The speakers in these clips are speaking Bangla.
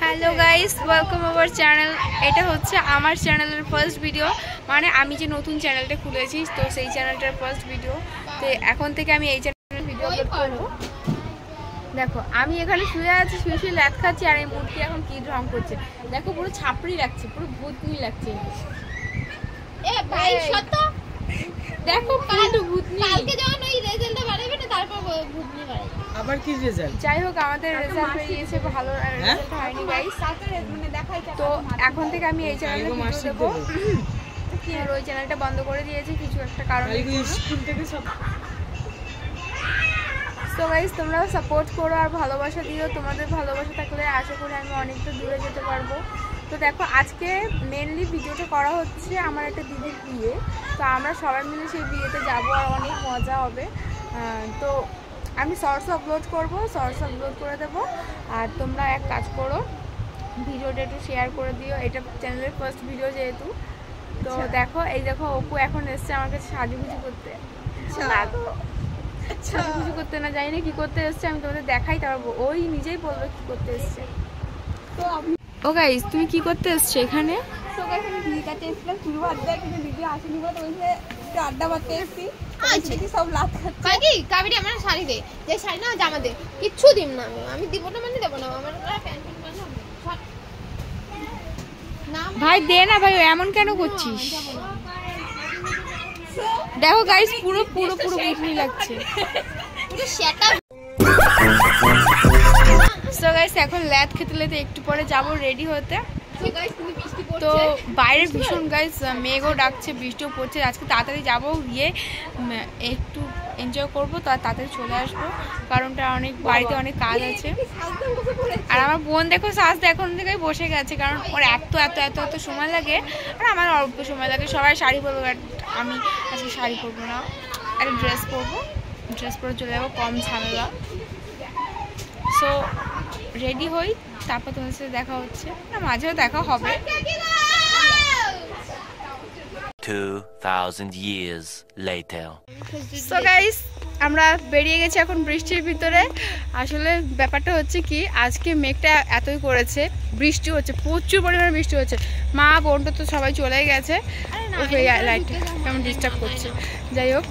Hello guys, welcome our channel. এটা হচ্ছে আমার চ্যানেলের ফার্স্ট ভিডিও, মানে আমি যে নতুন চ্যানেলটা খুলেছি তো সেই চ্যানেলটার ফার্স্ট ভিডিও। তো এখন থেকে আমি এই চ্যানেলের ভিডিও আপলোড করবো। দেখো আমি এখানে শুয়ে আছি, শুয়ে শুয়ে ল্যাদ খাচ্ছি, আর এই মূর্তি এখন কি ঢং করছে দেখো, পুরো ছাপড়ি লাগছে, পুরো ভূতনি লাগছে। দেখো কালু ভূতনি, কালকে যখন ওই রেজাল্টটা বাড়াবে না তারপর ভূতনি বাড়াবে। আবার কি রেজাল্ট? যাই হোক আমাদের রেজাল্ট হয়ে গিয়েছে, ভালো রেজাল্ট হয়নি গাইস। মানে দেখাই তো এখন থেকে আমি এই চ্যানেলে ভিডিও দেবো। আর ওই চ্যানেলটা বন্ধ করে দিয়েছি কিছু একটা কারণে। স্কুল থেকে সব তো গাইস তোমরা সাপোর্ট করো আর ভালোবাসা দিও। তোমাদের ভালোবাসা থাকলে আশা করি আমি অনেকটা দূরে যেতে পারবো। তো দেখো আজকে মেনলি ভিডিওটা করা হচ্ছে আমার একটা দিদির বিয়ে, তো আমরা সবাই মিলে সেই বিয়েতে যাবো আর অনেক মজা হবে। তো আমি শর্টস আপলোড করবো, শর্টস আপলোড করে দেবো। আর তোমরা এক কাজ করো, ভিডিওটা একটু শেয়ার করে দিও, এটা চ্যানেলের ফার্স্ট ভিডিও যেহেতু। তো দেখো এই দেখো অপু এখন এসছে আমার কাছে সাজুগুজু করতে। সাজুগুজু করতে না, জানি না কি করতে এসছে, আমি তোমাদের দেখাই, তারপর ওই নিজেই বলবে কি করতে এসছে। তো ও গাইস তুমি কি করতে এসছো এখানে? তো গাইস আমি দিদির কাছে এসেছিলাম চুল বাঁধতে, কিন্তু দিদি আসেনি বলে ওই যে একটু আড্ডা মারতে এসেছি। দেখি সব লাত খাচ্ছে। কি কাবিরি আমার শাড়ি দে, যে শাড়ি না জামা দে, কিচ্ছু দিম না আমি দিব না মানে দেব না। আমার প্যান্ট না ভাই দে না ভাই, এমন কেন করছিস? দেখো গাইস পুরো পুরো পুরো বুঝনি লাগছে। পুরো সেটা সো গাইস এখন ল্যাদ খেতে লেতে একটু পরে যাবো রেডি হতে। তো বাইরে ভীষণ গাইস মেঘও ডাকছে, বৃষ্টিও পড়ছে। আজকে তাড়াতাড়ি যাবো, গিয়ে একটু এনজয় করবো, তো তাড়াতাড়ি চলে আসবো, কারণটা অনেক বাড়িতে অনেক কাজ আছে। আর আমার বোন দেখো সাজ এখন থেকে বসে গেছে, কারণ ওর এত এত এত এত সময় লাগে আর আমার অল্প সময় লাগে। সবাই শাড়ি পরবো, আমি আজকে শাড়ি পরবো না, একটা ড্রেস পরবো, ড্রেস পরে চলে যাবো, কম ঝামেলা। সো রেডি হই, তারপর তোমার সাথে দেখা হচ্ছে, না মাঝেও দেখা হবে। 2000 years later. সো গাইস আমরা বেরিয়ে গেছি এখন বৃষ্টির ভিতরে। আসলে ব্যাপারটা হচ্ছে কি, আজকে মেঘটা এতই করেছে, বৃষ্টি হচ্ছে, প্রচুর পরিমাণে বৃষ্টি হচ্ছে। মা বোনটা তো সবাই চলে গেছে, লাইট কেমন ডিস্টার্ব করছে। যাই হোক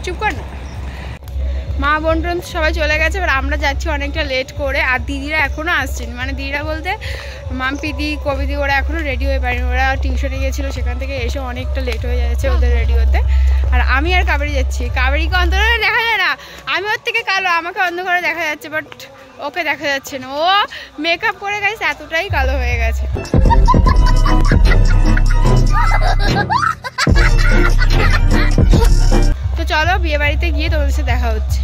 চুপ কর না, মা বোন টোন সবাই চলে গেছে, এবার আমরা যাচ্ছি অনেকটা লেট করে। আর দিদিরা এখনও আসছেন, মানে দিদিরা বলতে মাম্পিদি কবিদি, ওরা এখনও রেডি হয়ে পারেনি, ওরা টিউশনে গিয়েছিলো, সেখান থেকে এসে অনেকটা লেট হয়ে যাচ্ছে ওদের রেডি হতে। আর আমি আর কাবেরি যাচ্ছি, কাবেরিকে অন্ধকারে দেখা যায় না, আমি ওর থেকে কালো, আমাকে অন্ধকারে দেখা যাচ্ছে, বাট ওকে দেখা যাচ্ছে না। ও মেকআপ করে গেছে, এতটাই কালো হয়ে গেছে। তো চলো বিয়ে বাড়িতে গিয়ে তোমাদের সাথে দেখা হচ্ছে।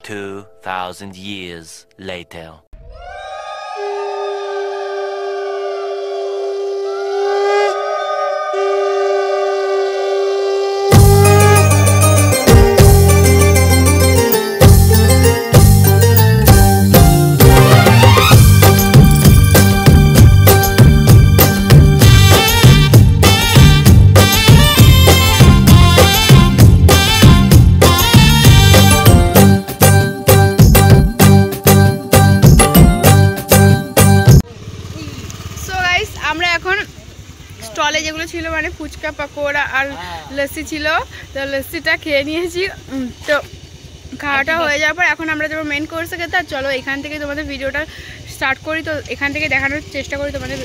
2000 years later. আমরা এখন স্টলে যেগুলো ছিল, মানে ফুচকা পাকোড়া আর লস্যি ছিল, তো লস্যিটা খেয়ে নিয়েছি। তো খাওয়াটা হয়ে যাওয়ার পর এখন আমরা যাবো মেন কোর্সে খেতে। আর চলো এখান থেকে তোমাদের ভিডিওটা স্টার্ট করি, তো এখান থেকে দেখানোর চেষ্টা করি তোমাদের।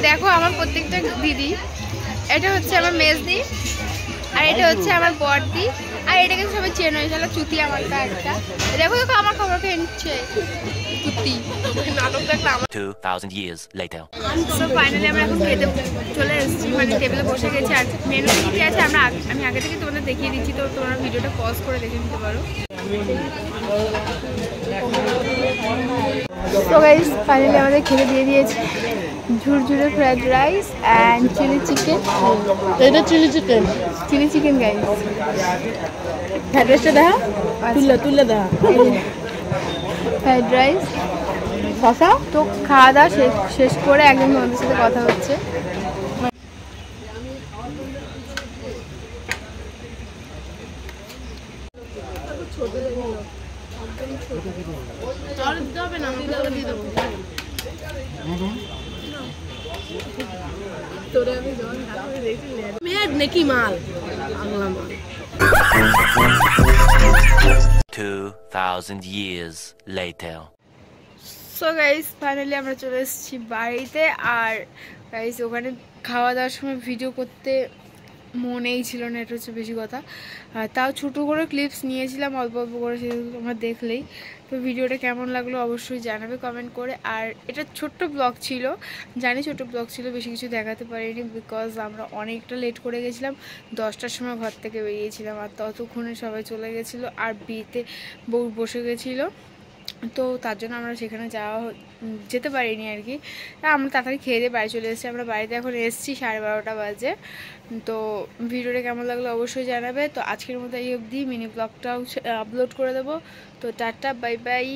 দেখো আমার প্রত্যেকটা দিদি, এটা হচ্ছে আমার মেজদি, আর এটা হচ্ছে আমার বড়দি, আর এটাকে সবাই চেনো, এটা চুতি আমার একটা। দেখো দেখো আমার খবর খেয়ে নিচ্ছে চুতি, নাটক দেখলাম। 2,000 years later. সো ফাইনালি আমরা এখন খেতে চলে এসেছি, মানে টেবিলে বসে গেছি। আর মেনু কী আছে আমি আগে থেকে তোমাদের দেখিয়ে দিচ্ছি, তো তোমরা ভিডিওটা পজ করে দেখে নিতে পারো। তো গাইস ফাইনালি আমাদের খেতে দিয়ে দিয়েছে ঝুরঝুরে fried rice and chilli chicken. এটা চিলি চিকেন গাইস, ফ্রাইড রাইসটা দেখা, তুলে দেখা, ফ্রাইড রাইস শসা। তো খাওয়া দাওয়া শেষ করে একদম তোমাদের সাথে কথা হচ্ছে। নাকি মাল আগলা মাল। 2,000 years later. So guys finally আমরা চলে এসেছি বাড়িতে। আর গাইস ওখানে খাওয়া দাওয়ার সময় ভিডিও করতে মনেই ছিল না, এটা হচ্ছে বেশি কথা। আর তাও ছোটো করে ক্লিপস নিয়েছিলাম অল্প অল্প করে, সেগুলো তোমরা দেখলেই। তো ভিডিওটা কেমন লাগলো অবশ্যই জানাবে কমেন্ট করে। আর এটা ছোট্ট ব্লগ ছিল, জানি ছোট্ট ব্লগ ছিল, বেশি কিছু দেখাতে পারিনি বিকজ আমরা অনেকটা লেট করে গেছিলাম। 10টার সময় ঘর থেকে বেরিয়েছিলাম, আর ততক্ষণে সবাই চলে গেছিলো, আর বিয়েতে বউ বসে গেছিলো। তো তার জন্য আমরা সেখানে যেতে পারিনি আর কি। আমরা তাড়াতাড়ি খেয়ে দিয়ে বাড়ি চলে এসেছি। আমরা বাড়িতে এখন এসেছি 12:30 বাজে। তো ভিডিওটা কেমন লাগলো অবশ্যই জানাবে। তো আজকের মতো এই অবধি, মিনি ব্লগটাও আপলোড করে দেবো। তো টাটা, বাই বাই।